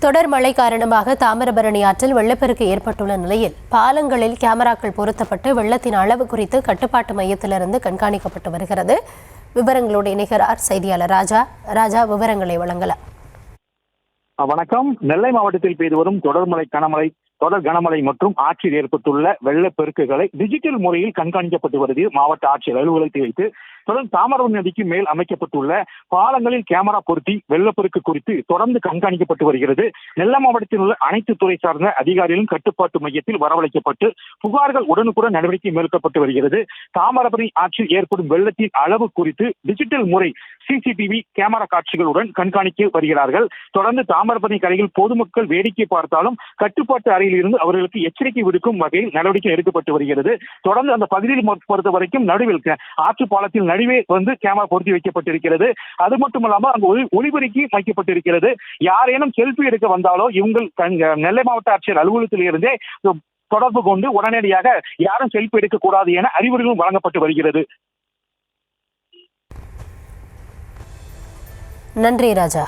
தொடர் மழை காரணமாக தாமிரபரணி ஆற்றில் வெள்ளப்பெருக்கு ஏற்பட்டுள்ள நிலையில் பாலங்களில் கேமராக்கள் பொருத்தப்பட்டு வெள்ளத்தின் அளவு குறித்து கட்டுப்பாட்டு மையத்திலிருந்து கண்காணிக்கப்பட்டு வருகிறது. விவரங்களோடு இணைகிறார் செய்தியாளர் ராஜா. ராஜா, விவரங்களை வழங்கலாம். வணக்கம். நெல்லை மாவட்டத்தில் பெய்து வரும் தொடர் கனமழை மற்றும் ஆற்றில் ஏற்பட்டுள்ள வெள்ளப்பெருக்குகளை டிஜிட்டல் முறையில் கண்காணிக்கப்பட்டு வருகிறது. மாவட்ட ஆட்சியர் அலுவலகத்தை வைத்து தொடர்ந்து தாமிரபரணி நதிக்கு மேல் அமைக்கப்பட்டுள்ள பாலங்களில் கேமரா பொருத்தி வெள்ளப்பெருக்கு குறித்து தொடர்ந்து கண்காணிக்கப்பட்டு வருகிறது. நெல்லை மாவட்டத்தில் உள்ள அனைத்து துறை சார்ந்த அதிகாரிகளும் கட்டுப்பாட்டு மையத்தில் வரவழைக்கப்பட்டு புகார்கள் உடனுக்குடன் நடவடிக்கை மேற்கொள்ளப்பட்டு வருகிறது. தாமிரபரணி ஆற்றில் ஏற்படும் வெள்ளத்தின் அளவு குறித்து டிஜிட்டல் முறை சிசிடிவி கேமரா காட்சிகளுடன் கண்காணிக்க வருகிறார்கள். தொடர்ந்து தாமிரபரணி கரையில் பொதுமக்கள் வேடிக்கை பார்த்தாலும் கட்டுப்பாட்டு அறையில் இருந்து அவர்களுக்கு எச்சரிக்கை விடுக்கும் வகையில் நடவடிக்கை எடுக்கப்பட்டு வருகிறது. தொடர்ந்து அந்த பகுதியில் பொறுத்த வரைக்கும் நடுவில் ஆற்று பாலத்தில் நடுவே கேமரா பொருத்தி வைக்கப்பட்டிருக்கிறது. அது மட்டுமல்லாமல் அங்கு ஒளிபெருக்கி வைக்கப்பட்டிருக்கிறது. யாரேனும் செல்ஃபி எடுக்க வந்தாலோ இவங்கள் நெல்லை மாவட்ட ஆட்சியர் அலுவலகத்தில் இருந்தே தொடர்பு கொண்டு உடனடியாக யாரும் செல்ஃபி எடுக்கக்கூடாது என அறிவுரைகளும் வழங்கப்பட்டு வருகிறது. நன்றி ராஜா.